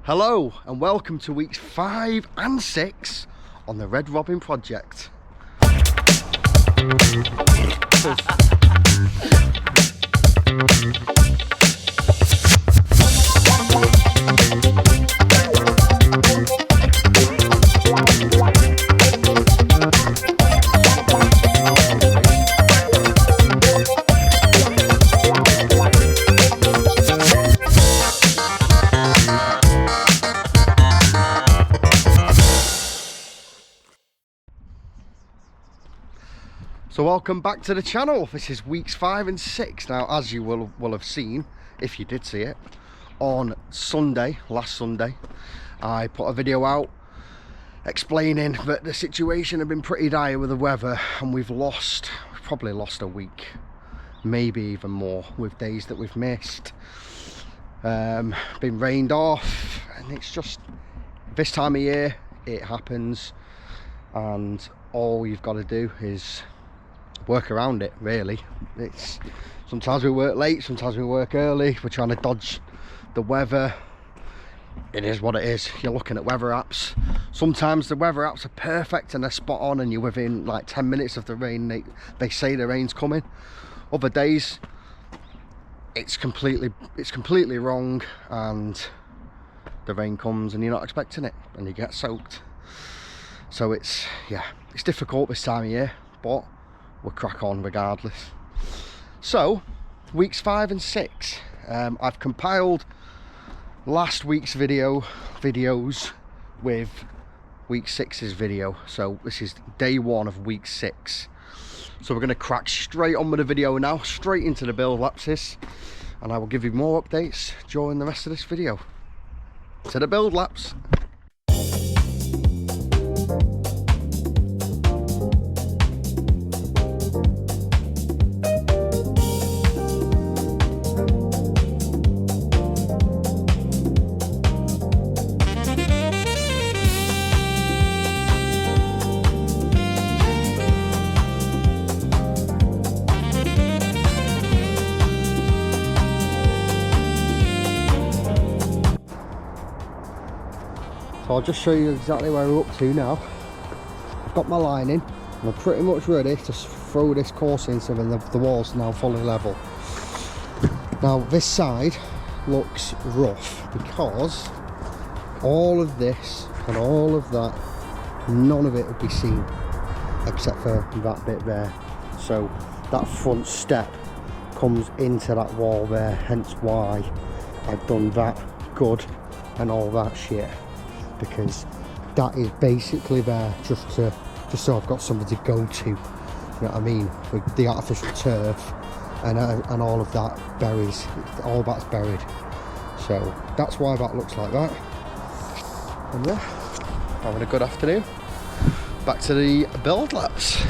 Hello and welcome to weeks 5 and 6 on the Red Robin project. So welcome back to the channel. This is weeks 5 and 6. Now, as you will have seen, if you did see it, on Sunday, last Sunday, I put a video out explaining that the situation had been pretty dire with the weather, and we've probably lost a week, maybe even more, with days that we've missed. Been rained off, and it's just this time of year it happens, and all you've got to do is work around it, really. It's sometimes we work late, sometimes we work early, we're trying to dodge the weather. It is what it is. You're looking at weather apps, sometimes the weather apps are perfect and they're spot on and you're within like 10 minutes of the rain. They say the rain's coming. Other days it's completely wrong and the rain comes and you're not expecting it and you get soaked. So it's difficult this time of year, but we'll crack on regardless. So weeks 5 and 6, I've compiled last week's videos with week 6's video. So this is day 1 of week 6. So we're going to crack straight on with the video now, straight into the build lapses, and I will give you more updates during the rest of this video. To the build laps. So I'll just show you exactly where we're up to now. I've got my line in and I'm pretty much ready to throw this course in, so the wall's now fully level. Now this side looks rough because all of this and all of that, none of it would be seen except for that bit there. So that front step comes into that wall there, hence why I've done that good and all that shit, because that is basically there just so I've got something to go to, you know what I mean, with the artificial turf and all of that buries, all that's buried. So that's why that looks like that. And yeah, having a good afternoon. Back to the build laps.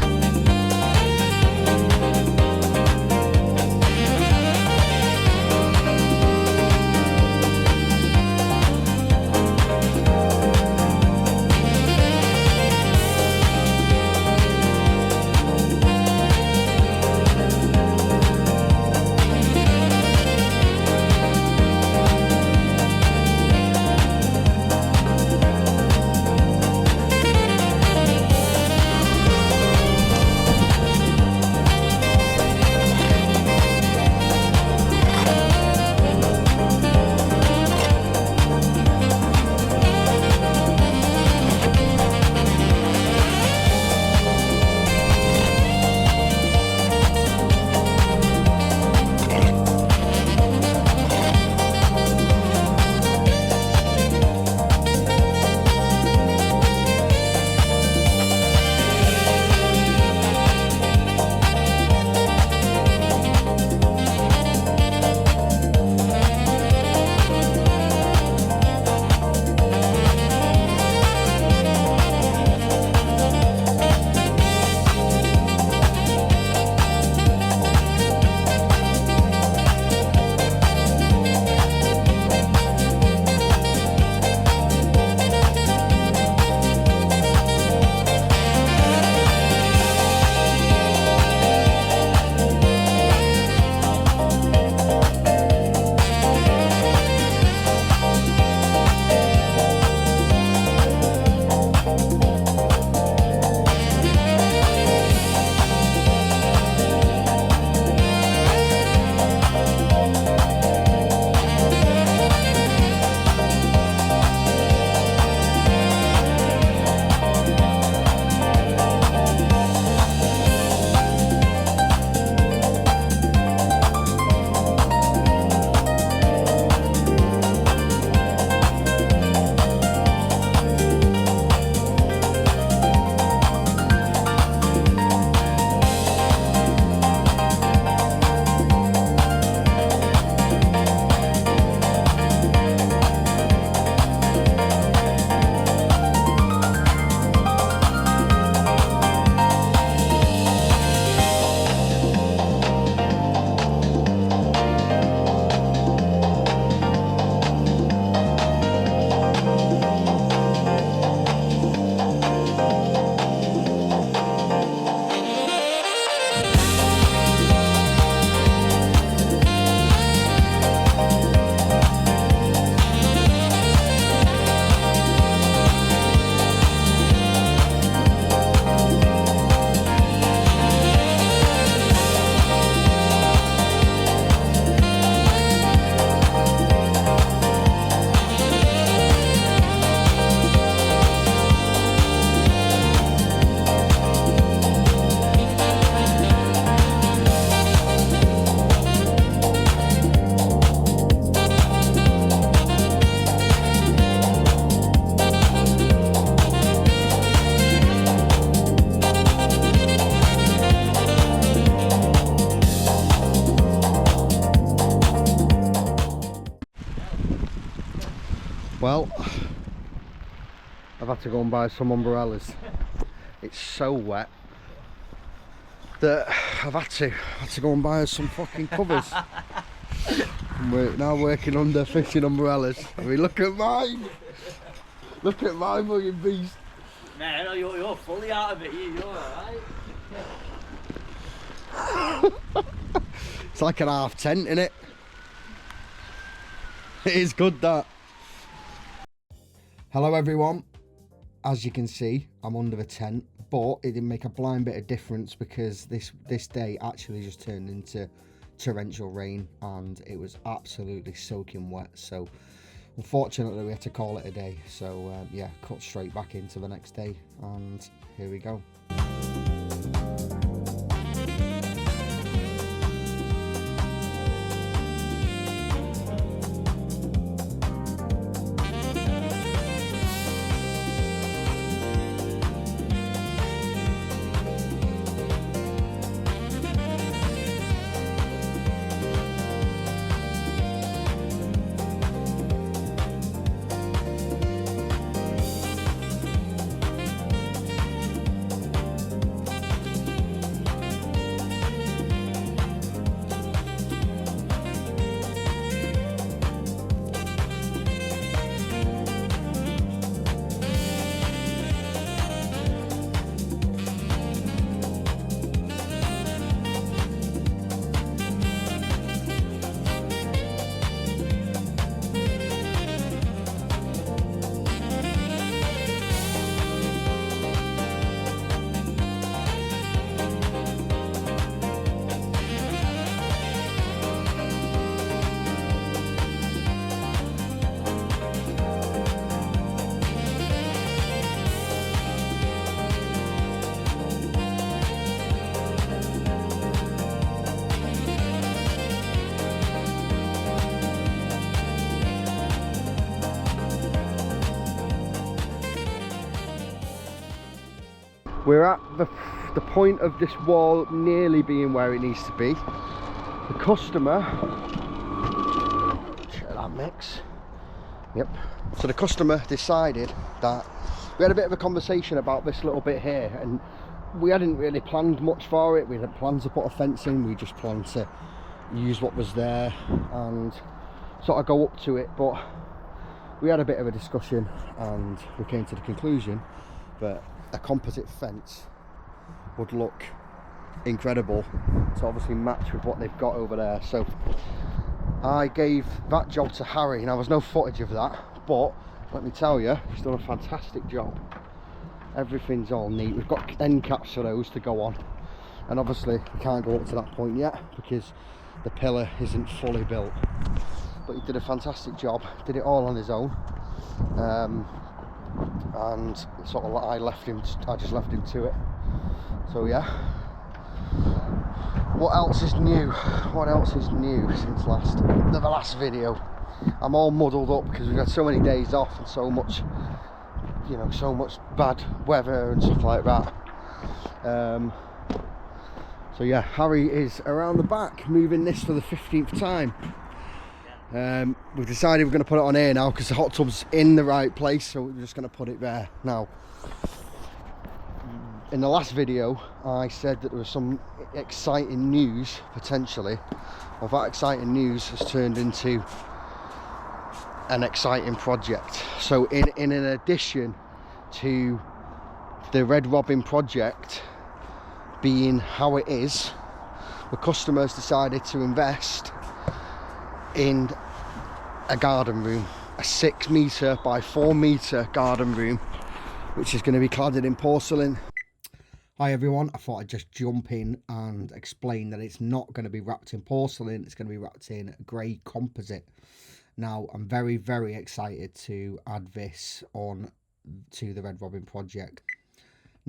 Well, I've had to go and buy some umbrellas. It's so wet that I've had to go and buy us some fucking covers. And we're now working under fishing umbrellas. I mean, look at mine. Look at my fucking beast. Man, you're fully out of it. You're alright. It's like an half tent, innit? It is good, that. Hello everyone. As you can see, I'm under the tent, but it didn't make a blind bit of difference because this day actually just turned into torrential rain and it was absolutely soaking wet. So unfortunately we had to call it a day. So yeah, cut straight back into the next day, and here we go. We're at the point of this wall nearly being where it needs to be. The customer, check that mix. Yep. So the customer decided that we had a bit of a conversation about this little bit here, and we hadn't really planned much for it. We hadn't planned to put a fence in. We just planned to use what was there and sort of go up to it. But we had a bit of a discussion and we came to the conclusion that a composite fence would look incredible to obviously match with what they've got over there. So I gave that job to Harry. Now there's no footage of that, but let me tell you, he's done a fantastic job. Everything's all neat. We've got end caps for those to go on, and obviously we can't go up to that point yet because the pillar isn't fully built. But he did a fantastic job, did it all on his own. And sort of I just left him to it. So yeah, what else is new since the last video? I'm all muddled up because we've had so many days off and so much, you know, so much bad weather and stuff like that. So yeah, Harry is around the back moving this for the 15th time. We've decided we're going to put it on here now because the hot tub's in the right place, so we're just going to put it there now. In the last video I said that there was some exciting news potentially. Well, that exciting news has turned into an exciting project. So in addition to the Red Robin project being how it is, the customers decided to invest in a garden room, a 6 metre by 4 metre garden room, which is going to be cladded in porcelain. Hi everyone, I thought I'd just jump in and explain that it's not going to be wrapped in porcelain, it's going to be wrapped in grey composite. Now I'm very, very excited to add this on to the Red Robin project.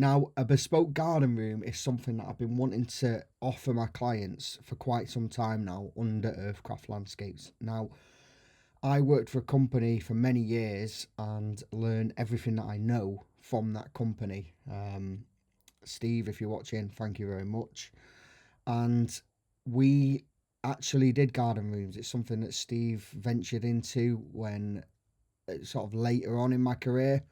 Now, a bespoke garden room is something that I've been wanting to offer my clients for quite some time now under Earthcraft Landscapes. Now, I worked for a company for many years and learned everything that I know from that company. Steve, if you're watching, thank you very much. And we actually did garden rooms. It's something that Steve ventured into when sort of later on in my career,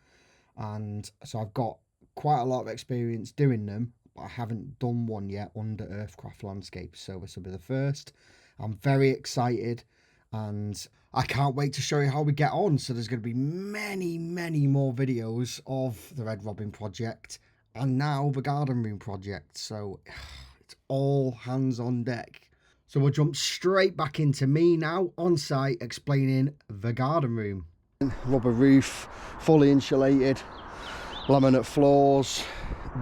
and so I've got quite a lot of experience doing them, but I haven't done one yet under Earthcraft Landscapes, so this will be the first. I'm very excited, and I can't wait to show you how we get on. So there's going to be many more videos of the Red Robin project and now the garden room project, so it's all hands on deck. So we'll jump straight back into me now on site explaining the garden room. Rubber roof, fully insulated, laminate floors,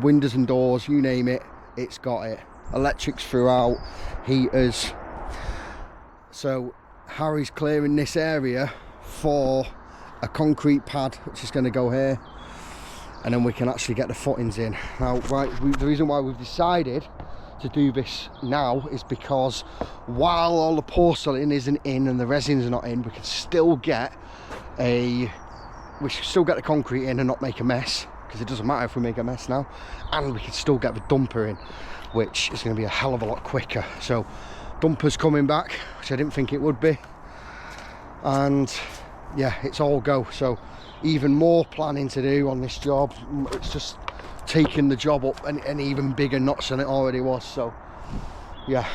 windows and doors, you name it, it's got it. Electrics throughout, heaters. So Harry's clearing this area for a concrete pad, which is going to go here, and then we can actually get the footings in. Now, the reason why we've decided to do this now is because while all the porcelain isn't in and the resin's not in, we can still get the concrete in and not make a mess, because it doesn't matter if we make a mess now, and we can still get the dumper in, which is going to be a hell of a lot quicker. So dumper's coming back, which I didn't think it would be, and yeah, it's all go. So even more planning to do on this job. It's just taking the job up and even bigger notch than it already was. So yeah.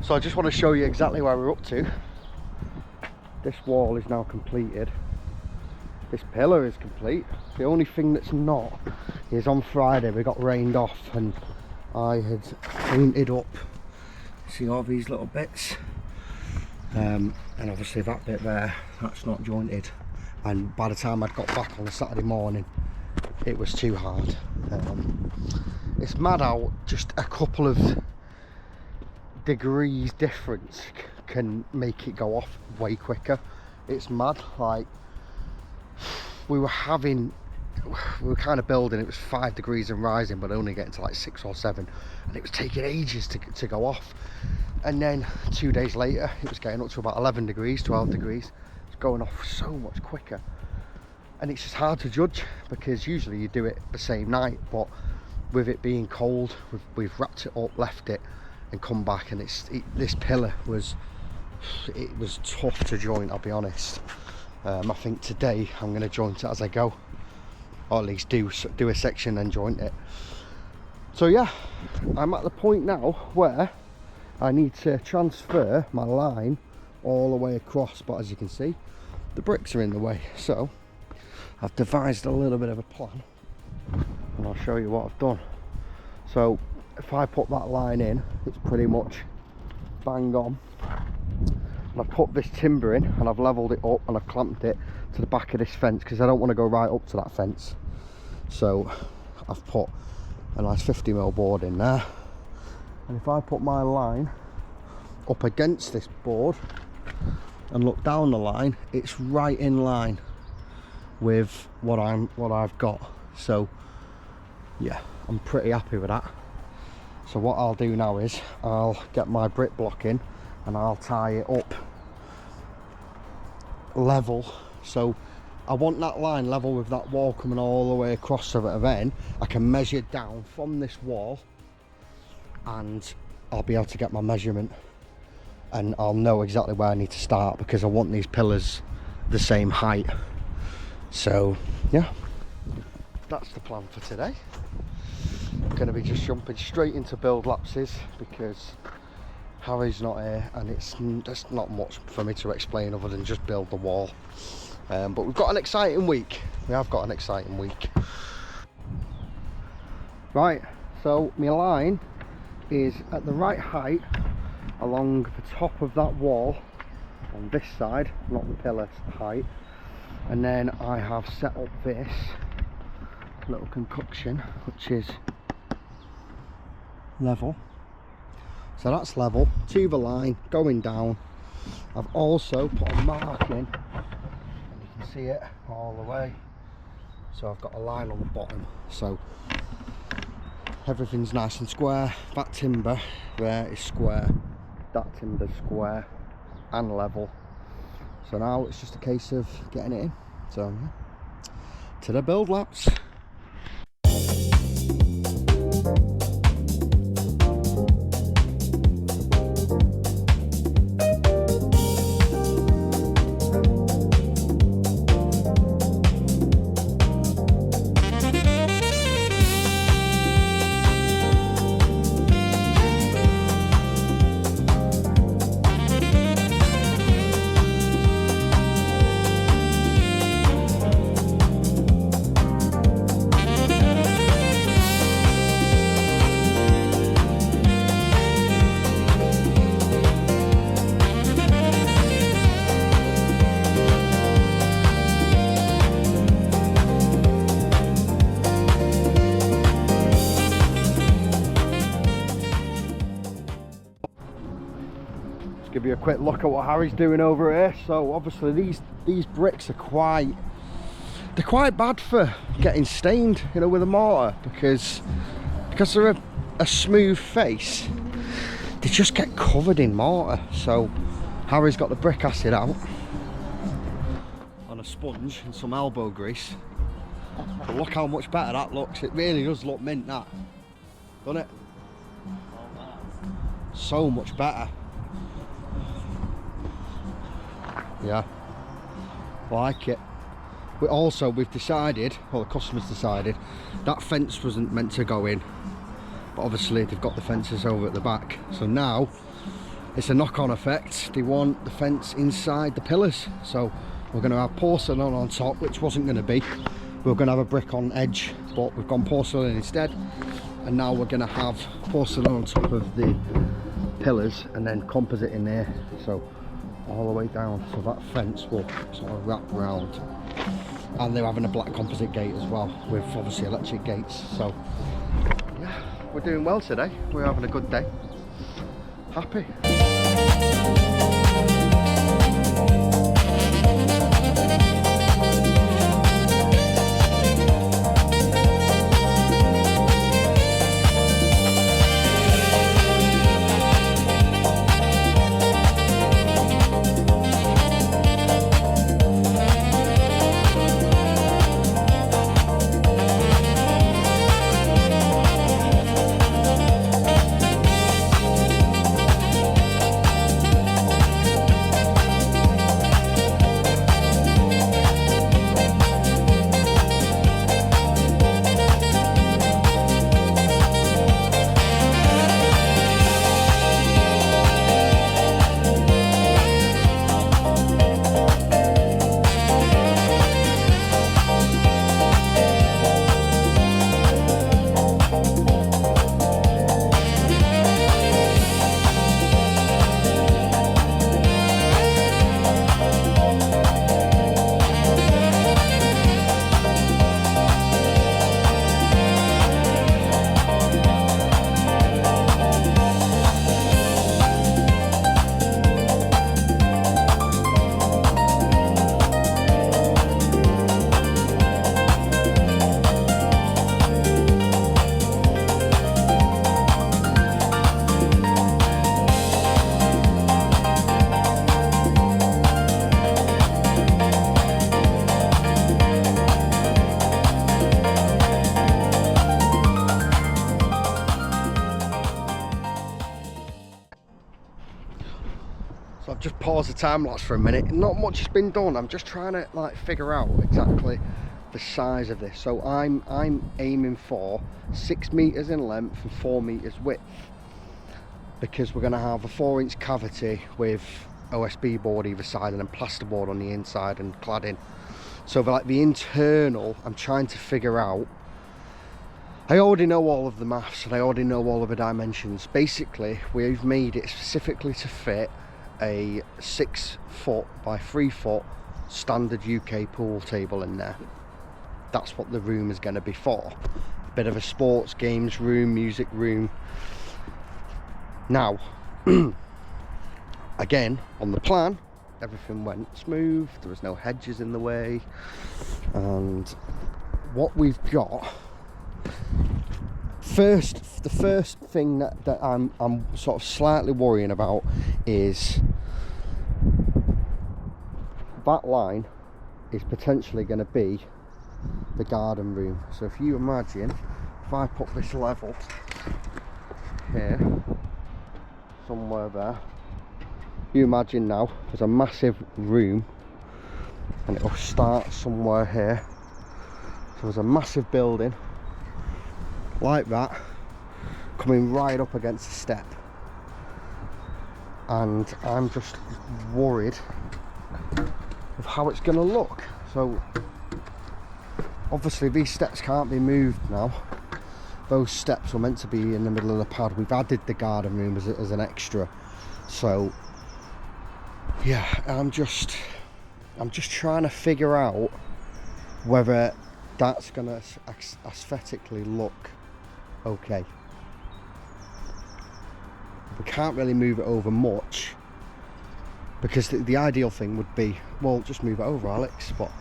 So I just want to show you exactly where we're up to. This wall is now completed. This pillar is complete. The only thing that's not is on Friday we got rained off and I had painted up, see all these little bits, and obviously that bit there, that's not jointed, and by the time I'd got back on the Saturday morning it was too hard. It's mad how just a couple of degrees difference can make it go off way quicker. It's mad. Like we were kind of building, it was 5 degrees and rising, but only getting to like 6 or 7, and it was taking ages to go off. And then 2 days later it was getting up to about 11 degrees, 12 degrees. It's going off so much quicker, and it's just hard to judge because usually you do it the same night, but with it being cold, we've wrapped it up, left it, and come back, and this pillar was tough to joint, I'll be honest. I think today I'm going to joint it as I go, or at least do a section and joint it. So yeah, I'm at the point now where I need to transfer my line all the way across, but as you can see the bricks are in the way, so I've devised a little bit of a plan, and I'll show you what I've done. So if I put that line in, it's pretty much bang on. And I've put this timber in, and I've levelled it up, and I've clamped it to the back of this fence because I don't want to go right up to that fence. So I've put a nice 50mm board in there, and if I put my line up against this board and look down the line, it's right in line with what I've got. So yeah, I'm pretty happy with that. So what I'll do now is I'll get my brick block in and I'll tie it up level. So I want that line level with that wall coming all the way across, so that then I can measure down from this wall and I'll be able to get my measurement, and I'll know exactly where I need to start because I want these pillars the same height. So yeah, that's the plan for today. I'm going to be just jumping straight into build lapses because Harry's not here, and there's not much for me to explain other than just build the wall. But we've got an exciting week. We have got an exciting week. Right, so my line is at the right height along the top of that wall on this side, not the pillar height. And then I have set up this little concoction which is level. So that's level to the line going down. I've also put a mark in, and you can see it all the way. So I've got a line on the bottom, so everything's nice and square. That timber there is square, that timber's square and level. So now it's just a case of getting it in. So yeah, to the build laps. Give you a quick look at what Harry's doing over here. So obviously these bricks are they're quite bad for getting stained, you know, with a mortar, because they're a smooth face, they just get covered in mortar. So Harry's got the brick acid out on a sponge and some elbow grease, but look how much better that looks. It really does look mint, that, doesn't it? So much better. Yeah, like it. We've decided, well, the customer's decided, that fence wasn't meant to go in, but obviously they've got the fences over at the back, so now it's a knock-on effect. They want the fence inside the pillars, so we're going to have porcelain on top, which wasn't going to be. We were going to have a brick on edge, but we've gone porcelain instead, and now we're going to have porcelain on top of the pillars and then composite in there, so all the way down, so that fence will sort of wrap round. And they're having a black composite gate as well, with obviously electric gates. So yeah, we're doing well today. We're having a good day. Happy. pause the time lapse for a minute. Not much has been done. I'm just trying to like figure out exactly the size of this. So I'm aiming for 6 meters in length and 4 meters width, because we're going to have a 4-inch cavity with OSB board either side and then plasterboard on the inside and cladding. So for like the internal, I'm trying to figure out. I already know all of the maths and I already know all of the dimensions. Basically, we've made it specifically to fit a 6 foot by 3 foot standard UK pool table in there. That's what the room is going to be for. A bit of a sports games room, music room. Now, again, on the plan, everything went smooth. There was no hedges in the way. And what we've got, the first thing that I'm sort of slightly worrying about is that line is potentially going to be the garden room. So if you imagine, if I put this level here, somewhere there, you imagine now there's a massive room and it'll start somewhere here. So there's a massive building like that coming right up against the step, and I'm just worried of how it's going to look. So obviously these steps can't be moved now. Those steps were meant to be in the middle of the pad. We've added the garden room as an extra. So yeah, I'm just trying to figure out whether that's going to aesthetically look okay. We can't really move it over much, because the ideal thing would be, well, just move it over, Alex, but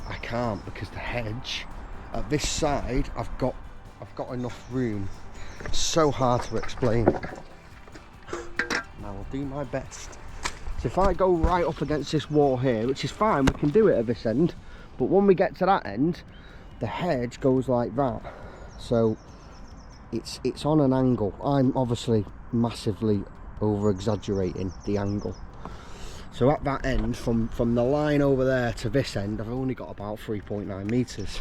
I can't, because the hedge at this side, I've got enough room. It's so hard to explain. Now I'll do my best. So if I go right up against this wall here, which is fine, we can do it at this end, but when we get to that end, the hedge goes like that. So it's on an angle. I'm obviously massively over exaggerating the angle. So at that end, from the line over there to this end, I've only got about 3.9 meters.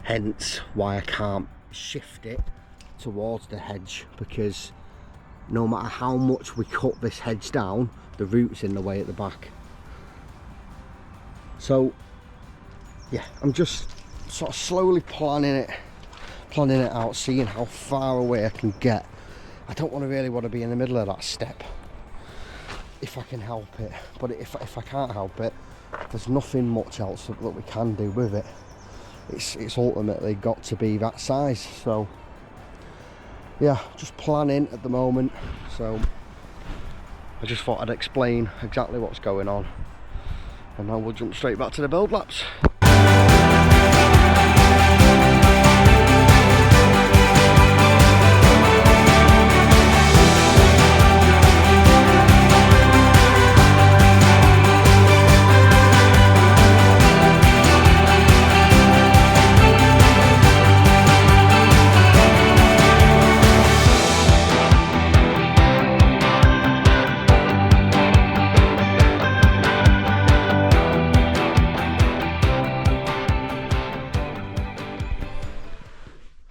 Hence why I can't shift it towards the hedge, because no matter how much we cut this hedge down, the root's in the way at the back. So yeah, I'm just sort of slowly planning it out, seeing how far away I can get. I don't really want to be in the middle of that step if I can help it, but if I can't help it, there's nothing much else that we can do with it. It's ultimately got to be that size. So yeah, just planning at the moment. So I just thought I'd explain exactly what's going on, and now we'll jump straight back to the build laps.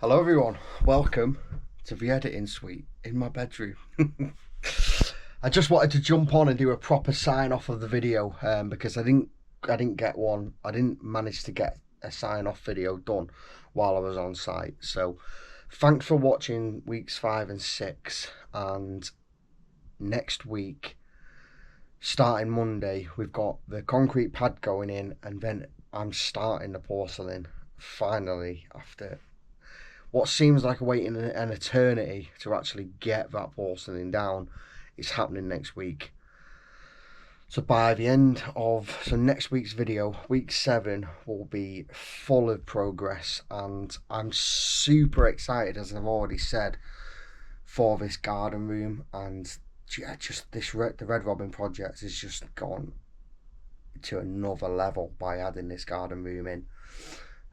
Hello everyone, welcome to the editing suite in my bedroom. I just wanted to jump on and do a proper sign off of the video, because I didn't get one. I didn't manage to get a sign off video done while I was on site. So thanks for watching weeks 5 and 6, and next week, starting Monday, we've got the concrete pad going in, and then I'm starting the porcelain finally, after what seems like waiting an eternity to actually get that porcelain down. It's happening next week. So by the end of next week's video, week 7 will be full of progress, and I'm super excited, as I've already said, for this garden room. And yeah, just the Red Robin project has just gone to another level by adding this garden room in.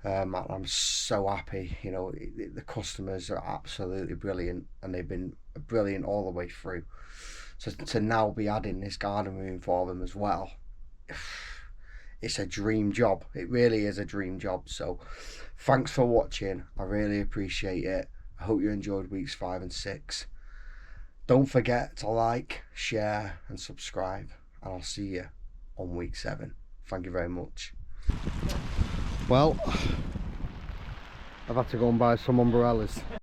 I'm so happy. You know, the customers are absolutely brilliant, and they've been brilliant all the way through. So to now be adding this garden room for them as well, it's a dream job. It really is a dream job. So thanks for watching. I really appreciate it. I hope you enjoyed weeks 5 and 6. Don't forget to like, share and subscribe, and I'll see you on week 7. Thank you very much. Well, I've had to go and buy some umbrellas.